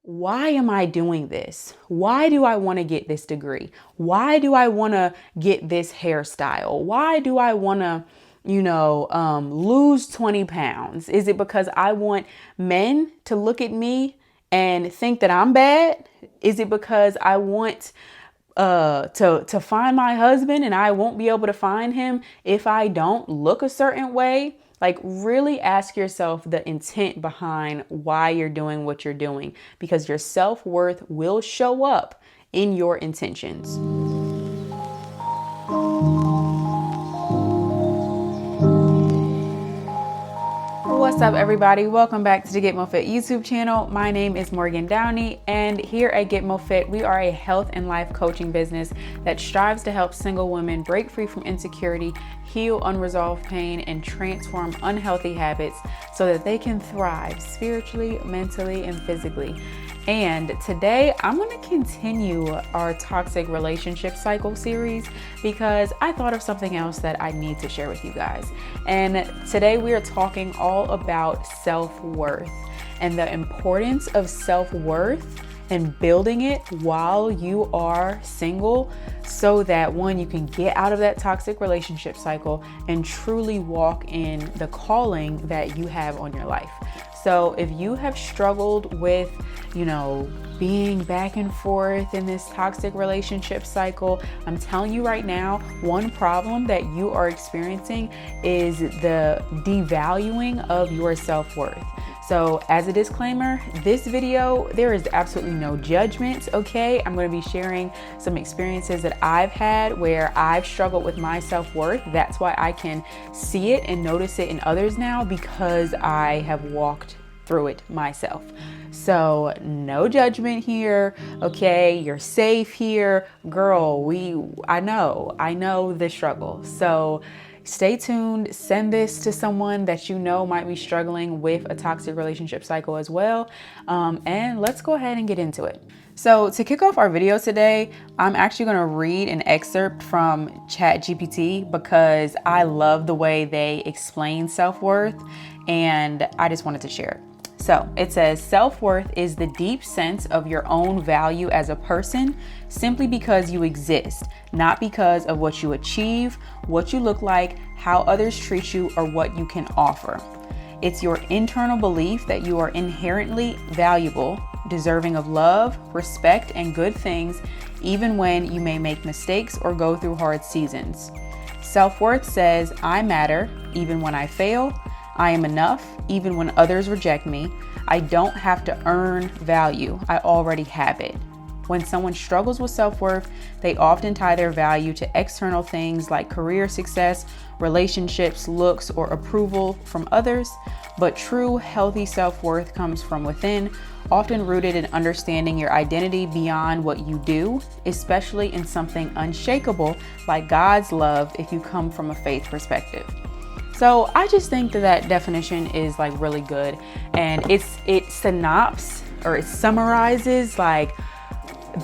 why am I doing this? Why do I want to get this degree? Why do I want to get this hairstyle? Why do I want to, lose 20 pounds? Is it because I want men to look at me and think that I'm bad? Is it because I want to find my husband and I won't be able to find him if I don't look a certain way? Like, really ask yourself the intent behind why you're doing what you're doing, because your self-worth will show up in your intentions. What's up, everybody? Welcome back to the Get Mo Fit YouTube channel. My name is Morgan Downey, and here at Get Mo Fit, we are a health and life coaching business that strives to help single women break free from insecurity, heal unresolved pain, and transform unhealthy habits so that they can thrive spiritually, mentally, and physically. And today I'm going to continue our toxic relationship cycle series because I thought of something else that I need to share with you guys. And today we are talking all about self-worth and the importance of self-worth and building it while you are single, so that one, you can get out of that toxic relationship cycle and truly walk in the calling that you have on your life. So if you have struggled with, being back and forth in this toxic relationship cycle, I'm telling you right now, one problem that you are experiencing is the devaluing of your self-worth. So as a disclaimer, this video, there is absolutely no judgment, okay? I'm going to be sharing some experiences that I've had where I've struggled with my self-worth. That's why I can see it and notice it in others now, because I have walked through it myself. So no judgment here, okay? You're safe here. Girl, I know the struggle. So stay tuned, send this to someone that you know might be struggling with a toxic relationship cycle as well. And let's go ahead and get into it. So to kick off our video today, I'm actually going to read an excerpt from ChatGPT because I love the way they explain self-worth, and I just wanted to share it. So it says, self-worth is the deep sense of your own value as a person simply because you exist, not because of what you achieve, what you look like, how others treat you, or what you can offer. It's your internal belief that you are inherently valuable, deserving of love, respect, and good things, even when you may make mistakes or go through hard seasons. Self-worth says, I matter, even when I fail. I am enough, even when others reject me. I don't have to earn value. I already have it. When someone struggles with self-worth, they often tie their value to external things like career success, relationships, looks, or approval from others. But true, healthy self-worth comes from within, often rooted in understanding your identity beyond what you do, especially in something unshakable like God's love if you come from a faith perspective. So I just think that definition is like really good, and it summarizes like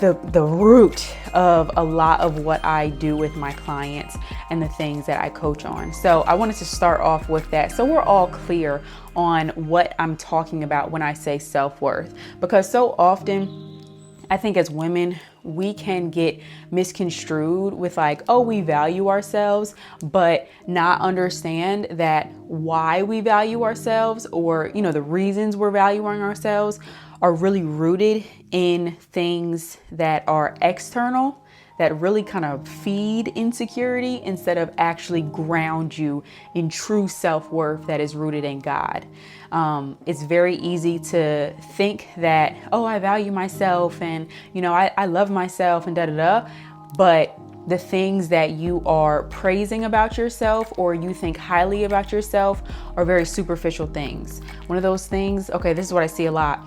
the root of a lot of what I do with my clients and the things that I coach on. So I wanted to start off with that, so we're all clear on what I'm talking about when I say self-worth, because so often I think as women, we can get misconstrued with like, oh, we value ourselves, but not understand that why we value ourselves, or, the reasons we're valuing ourselves are really rooted in things that are external, that really kind of feed insecurity instead of actually ground you in true self-worth that is rooted in God. It's very easy to think that, oh, I value myself and, I love myself and da-da-da, but the things that you are praising about yourself or you think highly about yourself are very superficial things. One of those things, okay, this is what I see a lot.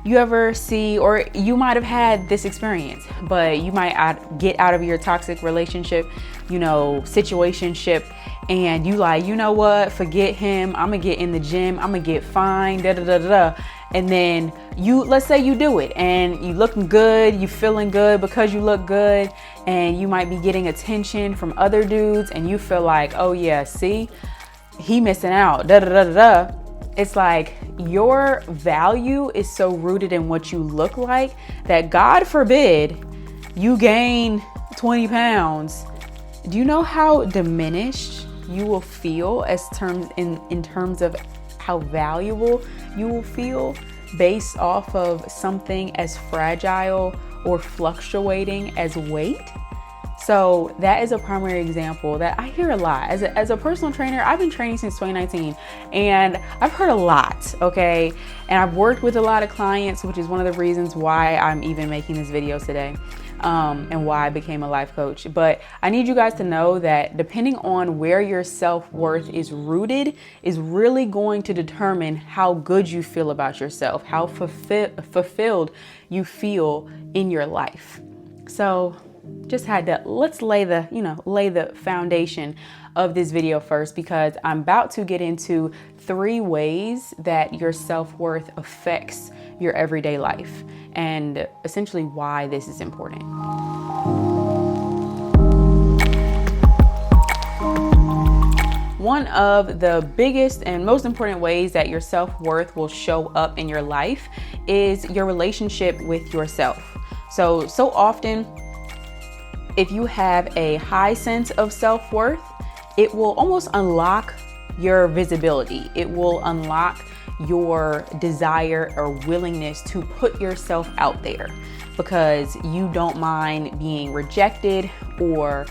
You ever see, or you might have had this experience, but you might get out of your toxic relationship, situationship, and you like, you know what, forget him, I'm gonna get in the gym, I'm gonna get fine, da da da da. And then let's say you do it and you looking good, you feeling good because you look good, and you might be getting attention from other dudes, and you feel like, oh yeah, see, he missing out, da da da da. It's like your value is so rooted in what you look like that, God forbid, you gain 20 pounds. Do you know how diminished you will feel in terms of how valuable you will feel based off of something as fragile or fluctuating as weight? So that is a primary example that I hear a lot. As a personal trainer, I've been training since 2019 and I've heard a lot, okay? And I've worked with a lot of clients, which is one of the reasons why I'm even making this video today, and why I became a life coach. But I need you guys to know that depending on where your self-worth is rooted is really going to determine how good you feel about yourself, how fulfilled you feel in your life. So just had to, let's lay the foundation of this video first, because I'm about to get into 3 ways that your self-worth affects your everyday life and essentially why this is important. One of the biggest and most important ways that your self-worth will show up in your life is your relationship with yourself. So often, if you have a high sense of self-worth, it will almost unlock your visibility. It will unlock your desire or willingness to put yourself out there because you don't mind being rejected or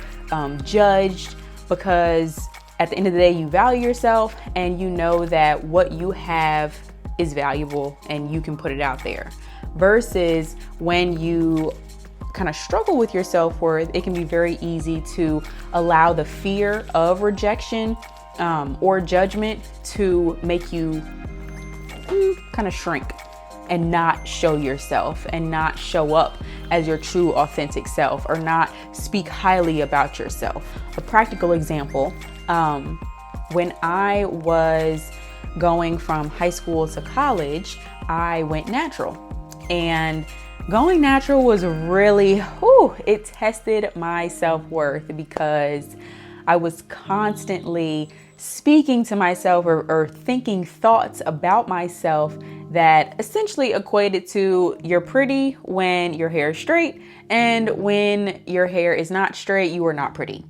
judged, because at the end of the day, you value yourself and you know that what you have is valuable and you can put it out there. Versus when you kind of struggle with your self-worth, it can be very easy to allow the fear of rejection or judgment to make you kind of shrink and not show yourself and not show up as your true authentic self, or not speak highly about yourself. A practical example, when I was going from high school to college, I went natural, and going natural was really, it tested my self-worth because I was constantly speaking to myself or thinking thoughts about myself that essentially equated to, you're pretty when your hair is straight, and when your hair is not straight, you are not pretty.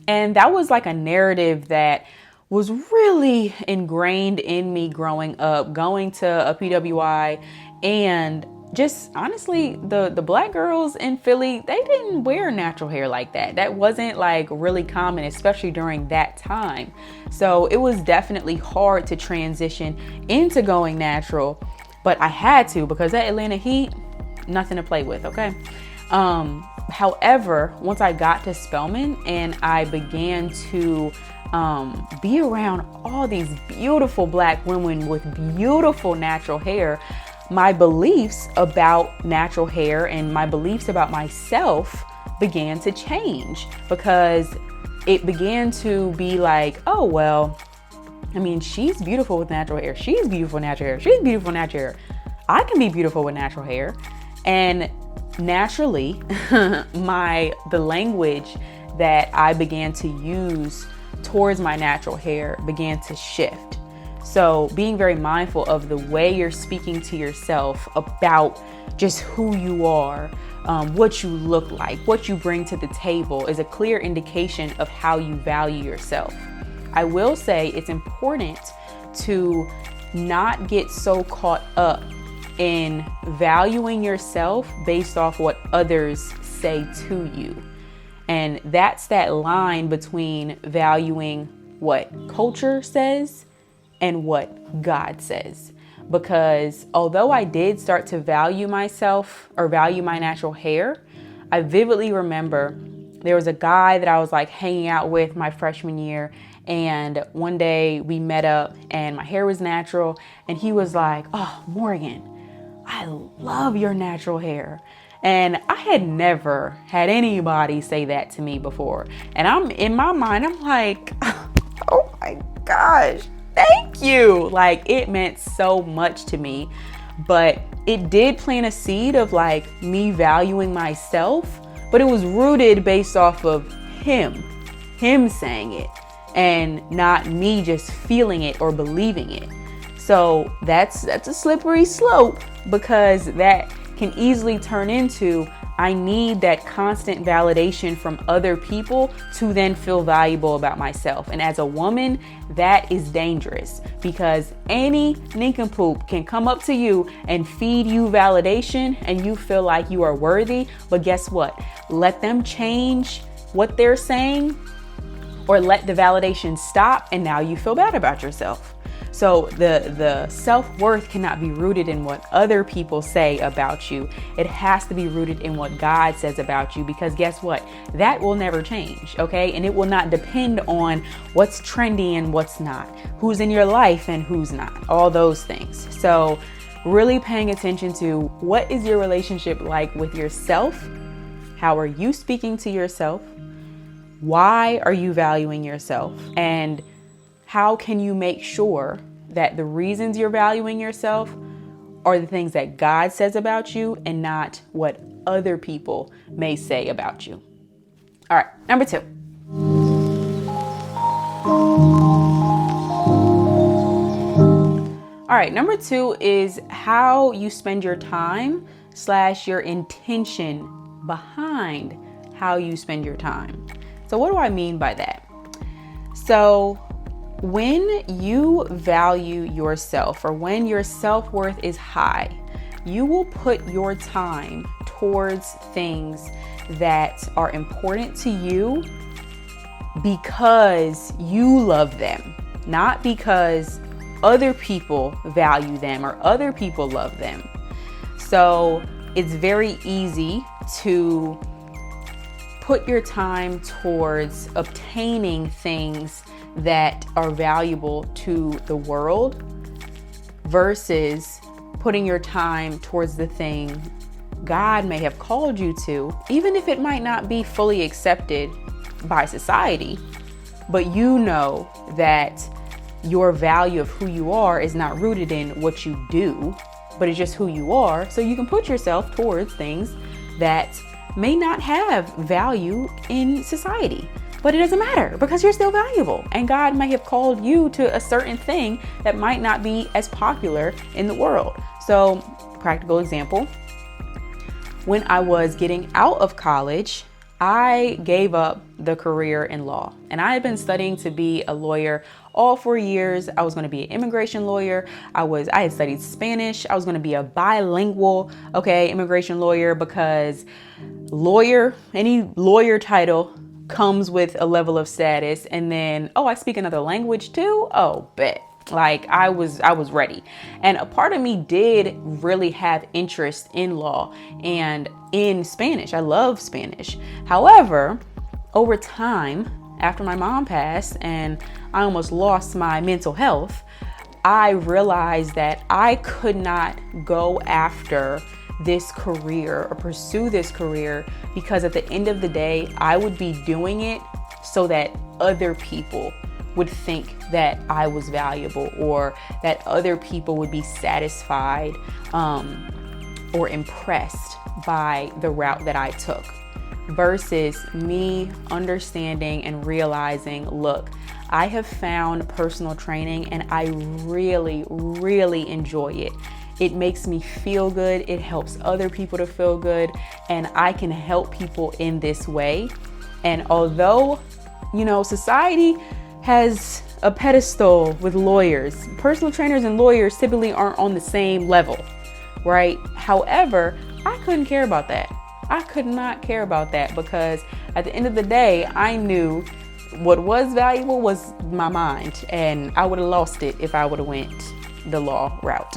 And that was like a narrative that was really ingrained in me growing up, going to a PWI, and just honestly, the black girls in Philly, they didn't wear natural hair like that. That wasn't like really common, especially during that time. So it was definitely hard to transition into going natural, but I had to, because that Atlanta heat, nothing to play with, okay? However, once I got to Spelman and I began to be around all these beautiful black women with beautiful natural hair, my beliefs about natural hair and my beliefs about myself began to change, because it began to be like, oh, well, I mean, she's beautiful with natural hair. She's beautiful with natural hair. She's beautiful with natural hair. I can be beautiful with natural hair. And naturally, the language that I began to use towards my natural hair began to shift. So being very mindful of the way you're speaking to yourself about just who you are, what you look like, what you bring to the table is a clear indication of how you value yourself. I will say it's important to not get so caught up in valuing yourself based off what others say to you. And that's that line between valuing what culture says and what God says. Because although I did start to value myself or value my natural hair, I vividly remember there was a guy that I was like hanging out with my freshman year, and one day we met up and my hair was natural, and he was like, "Oh, Morgan, I love your natural hair." And I had never had anybody say that to me before. And I'm in my mind, I'm like, oh my gosh, thank you. Like, it meant so much to me, but it did plant a seed of like me valuing myself, but it was rooted based off of him saying it, and not me just feeling it or believing it. So that's a slippery slope, because that can easily turn into, I need that constant validation from other people to then feel valuable about myself. And as a woman, that is dangerous, because any nincompoop can come up to you and feed you validation and you feel like you are worthy. But guess what? Let them change what they're saying, or let the validation stop, and now you feel bad about yourself. So the self-worth cannot be rooted in what other people say about you. It has to be rooted in what God says about you, because guess what? That will never change, okay? And it will not depend on what's trendy and what's not, who's in your life and who's not, all those things. So really paying attention to, what is your relationship like with yourself? How are you speaking to yourself? Why are you valuing yourself? And how can you make sure that the reasons you're valuing yourself are the things that God says about you and not what other people may say about you? All right, number 2. All right, number 2 is how you spend your time / your intention behind how you spend your time. So what do I mean by that? So when you value yourself, or when your self-worth is high, you will put your time towards things that are important to you because you love them, not because other people value them or other people love them. So it's very easy to put your time towards obtaining things that are valuable to the world versus putting your time towards the thing God may have called you to, even if it might not be fully accepted by society. But you know that your value of who you are is not rooted in what you do, but it's just who you are. So you can put yourself towards things that may not have value in society, but it doesn't matter, because you're still valuable, and God might have called you to a certain thing that might not be as popular in the world. So, practical example, when I was getting out of college, I gave up the career in law, and I had been studying to be a lawyer all 4 years. I was going to be an immigration lawyer. I had studied Spanish. I was going to be a bilingual, immigration lawyer, because any lawyer title comes with a level of status. And then, I speak another language too. Bet. Like I was ready. And a part of me did really have interest in law and in Spanish. I love Spanish. However, over time, after my mom passed and I almost lost my mental health, I realized that I could not go after this career or pursue this career, because at the end of the day, I would be doing it so that other people would think that I was valuable, or that other people would be satisfied or impressed by the route that I took, versus me understanding and realizing, look, I have found personal training and I really, really enjoy it. It makes me feel good. It helps other people to feel good, and I can help people in this way. And although, society has a pedestal with lawyers, personal trainers and lawyers typically aren't on the same level, right? However, I couldn't care about that. I could not care about that, because at the end of the day, I knew what was valuable was my mind, and I would have lost it if I would have went the law route.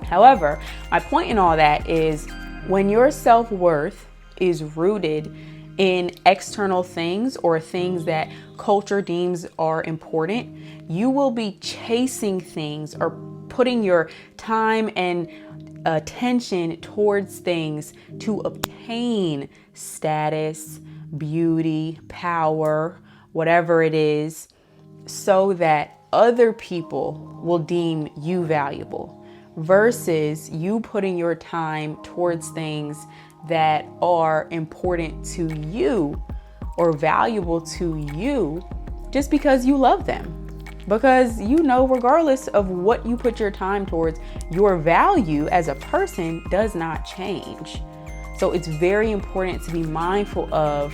However, my point in all that is, when your self-worth is rooted in external things or things that culture deems are important, you will be chasing things or putting your time and attention towards things to obtain status, beauty, power, whatever it is, so that other people will deem you valuable, versus you putting your time towards things that are important to you or valuable to you just because you love them. Because regardless of what you put your time towards, your value as a person does not change. So it's very important to be mindful of,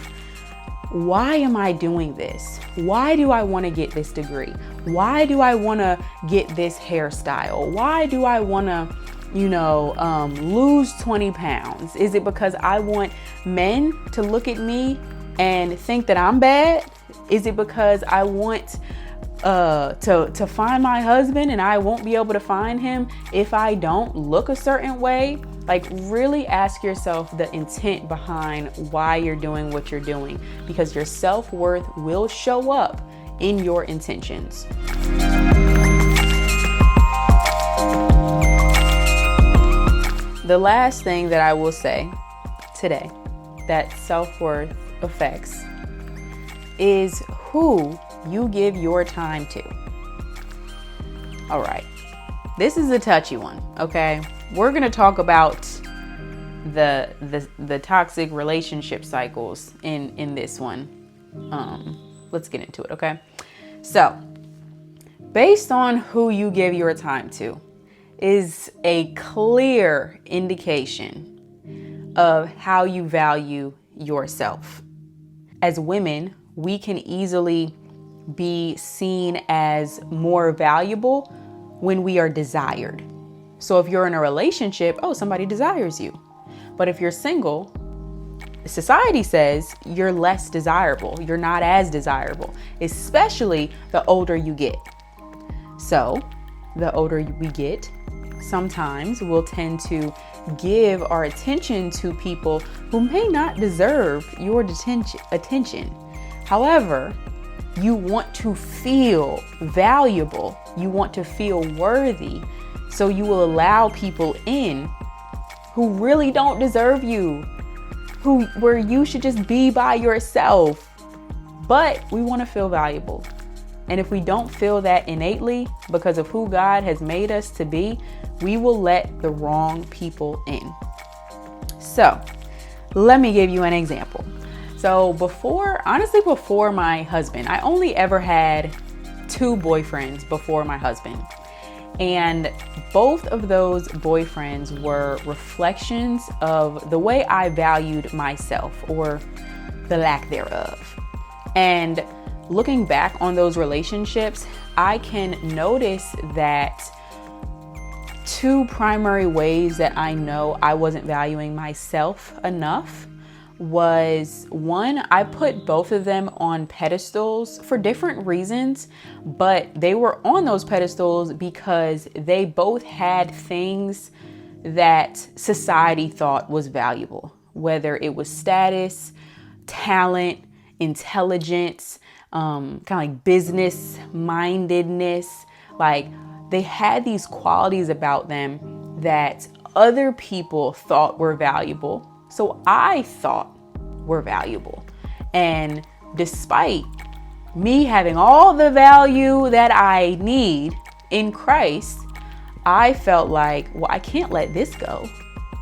why am I doing this? Why do I want to get this degree? Why do I want to get this hairstyle? Why do I want to, lose 20 pounds? Is it because I want men to look at me and think that I'm bad? Is it because I want to find my husband and I won't be able to find him if I don't look a certain way? Like, really ask yourself the intent behind why you're doing what you're doing, because your self-worth will show up in your intentions. The last thing that I will say today that self-worth affects is who you give your time to. All right. This is a touchy one, okay? We're going to talk about the toxic relationship cycles in this one. Let's get into it, okay? So, based on who you give your time to is a clear indication of how you value yourself. As women, we can easily be seen as more valuable when we are desired. So if you're in a relationship, somebody desires you. But if you're single, society says you're less desirable. You're not as desirable, especially the older you get. So the older we get, sometimes we'll tend to give our attention to people who may not deserve your attention. However, you want to feel valuable. You want to feel worthy. So you will allow people in who really don't deserve you, where you should just be by yourself. But we want to feel valuable. And if we don't feel that innately because of who God has made us to be, we will let the wrong people in. So let me give you an example. So before my husband, I only ever had 2 boyfriends before my husband. And both of those boyfriends were reflections of the way I valued myself, or the lack thereof. And looking back on those relationships, I can notice that 2 primary ways that I know I wasn't valuing myself enough was, one, I put both of them on pedestals for different reasons, but they were on those pedestals because they both had things that society thought was valuable, whether it was status, talent, intelligence, kind of like business mindedness. Like, they had these qualities about them that other people thought were valuable. So I thought were valuable. And despite me having all the value that I need in Christ, I felt like, well, I can't let this go.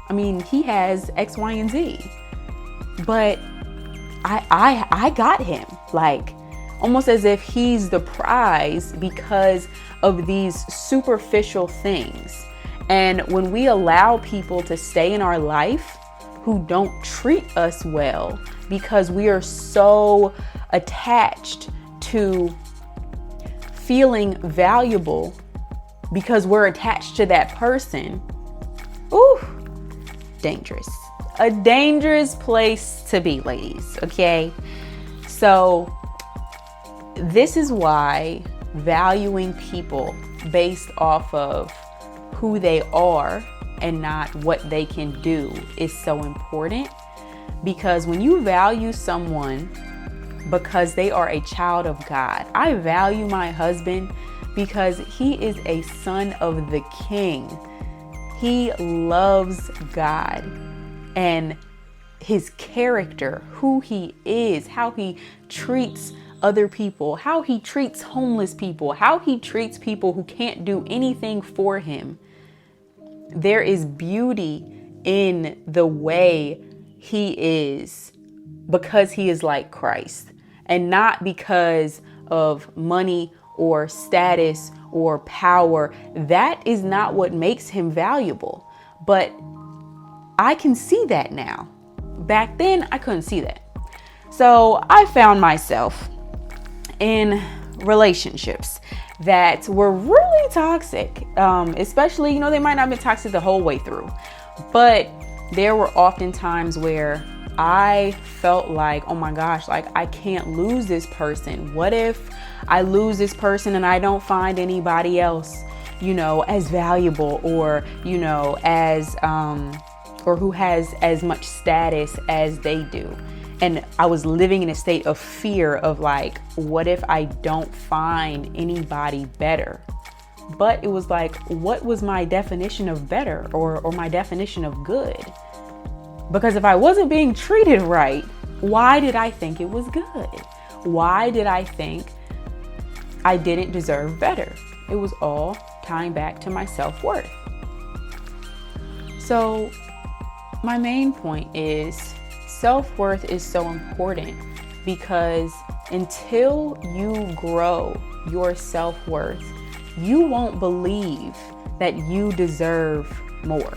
I mean, he has X, Y, and Z. But I got him, like, almost as if he's the prize because of these superficial things. And when we allow people to stay in our life who don't treat us well because we are so attached to feeling valuable because we're attached to that person, dangerous. A dangerous place to be, ladies, okay? So this is why valuing people based off of who they are and not what they can do is so important. Because when you value someone because they are a child of God, I value my husband because he is a son of the King. He loves God, and his character, who he is, how he treats other people, how he treats homeless people, how he treats people who can't do anything for him. There is beauty in the way he is because he is like Christ, and not because of money or status or power. That is not what makes him valuable. But I can see that now. Back then, I couldn't see that. So I found myself in relationships that were really toxic, especially, they might not have been toxic the whole way through, but there were often times where I felt like, oh my gosh, like I can't lose this person. What if I lose this person and I don't find anybody else, as valuable or, as, or who has as much status as they do. And I was living in a state of fear of like, what if I don't find anybody better? But it was like, what was my definition of better or my definition of good? Because if I wasn't being treated right, why did I think it was good? Why did I think I didn't deserve better? It was all tying back to my self-worth. So my main point is self-worth is so important because until you grow your self-worth, you won't believe that you deserve more.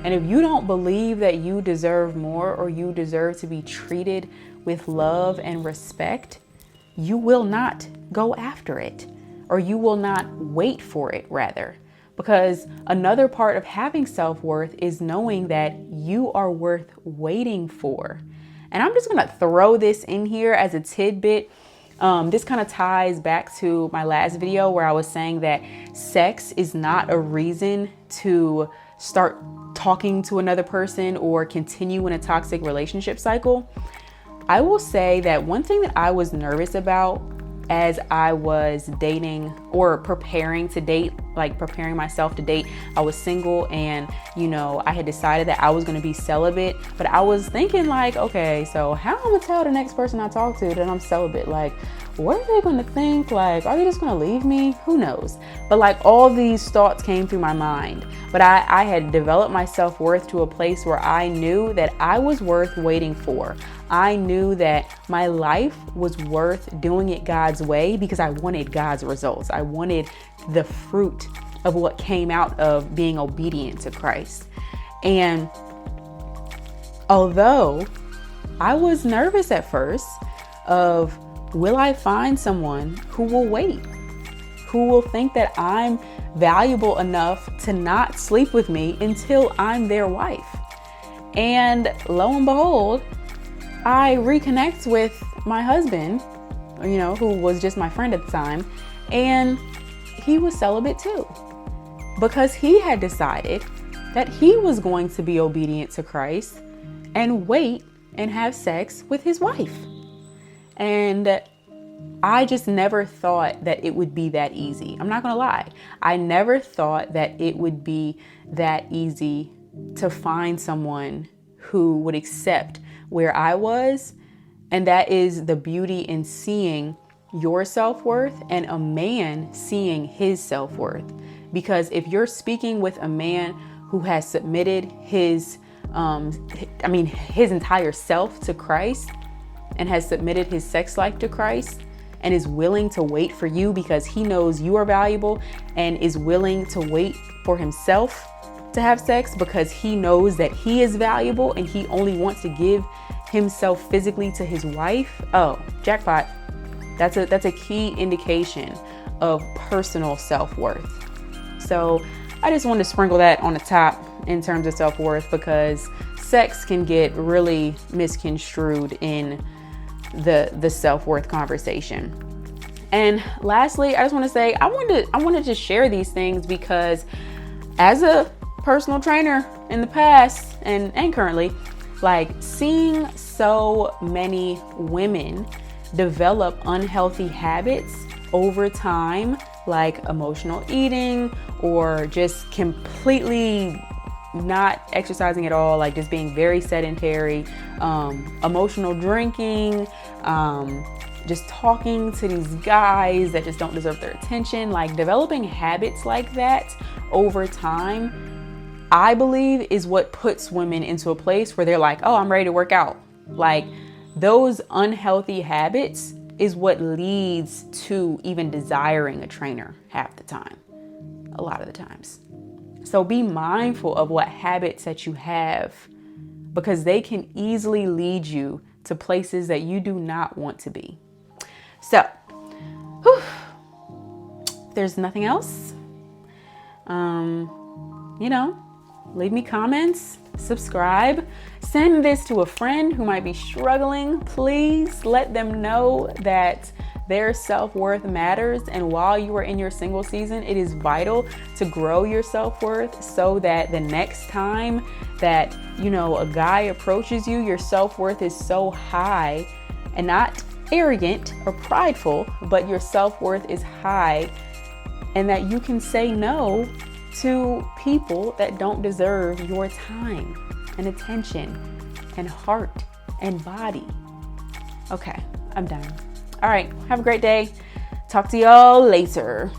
And if you don't believe that you deserve more or you deserve to be treated with love and respect, you will not go after it, or you will not wait for it, rather. Because another part of having self-worth is knowing that you are worth waiting for. And I'm just going to throw this in here as a tidbit. This kind of ties back to my last video where I was saying that sex is not a reason to start talking to another person or continue in a toxic relationship cycle. I will say that one thing that I was nervous about as I was dating or preparing to date, like preparing myself to date, I was single and, I had decided that I was going to be celibate, but I was thinking like, okay, so how am I going to tell the next person I talk to that I'm celibate? Like, what are they going to think? Like, are they just going to leave me? Who knows? But like all these thoughts came through my mind, but I had developed my self-worth to a place where I knew that I was worth waiting for. I knew that my life was worth doing it God's way because I wanted God's results. I wanted the fruit of what came out of being obedient to Christ. And although I was nervous at first of, will I find someone who will wait, who will think that I'm valuable enough to not sleep with me until I'm their wife? And lo and behold, I reconnect with my husband, who was just my friend at the time, and he was celibate too, because he had decided that he was going to be obedient to Christ and wait and have sex with his wife. And I just never thought that it would be that easy. I'm not gonna lie. I never thought that it would be that easy to find someone who would accept where I was. And that is the beauty in seeing your self-worth and a man seeing his self-worth. Because if you're speaking with a man who has submitted his entire self to Christ and has submitted his sex life to Christ and is willing to wait for you because he knows you are valuable and is willing to wait for himself to have sex because he knows that he is valuable and he only wants to give himself physically to his wife. Oh, jackpot. That's a key indication of personal self-worth. So I just wanted to sprinkle that on the top in terms of self-worth because sex can get really misconstrued in the self-worth conversation. And lastly, I just want to say I wanted to share these things because as a personal trainer in the past and currently, like seeing so many women develop unhealthy habits over time, like emotional eating or just completely not exercising at all, like just being very sedentary, emotional drinking, just talking to these guys that just don't deserve their attention, like developing habits like that over time, I believe is what puts women into a place where they're like, oh, I'm ready to work out. Like those unhealthy habits is what leads to even desiring a trainer half the time, a lot of the times. So be mindful of what habits that you have, because they can easily lead you to places that you do not want to be. So, if there's nothing else, leave me comments, subscribe, send this to a friend who might be struggling. Please let them know that their self-worth matters. And while you are in your single season, it is vital to grow your self-worth so that the next time that, a guy approaches you, your self-worth is so high, and not arrogant or prideful, but your self-worth is high, and that you can say no to people that don't deserve your time and attention and heart and body. Okay, I'm done. All right, have a great day. Talk to y'all later.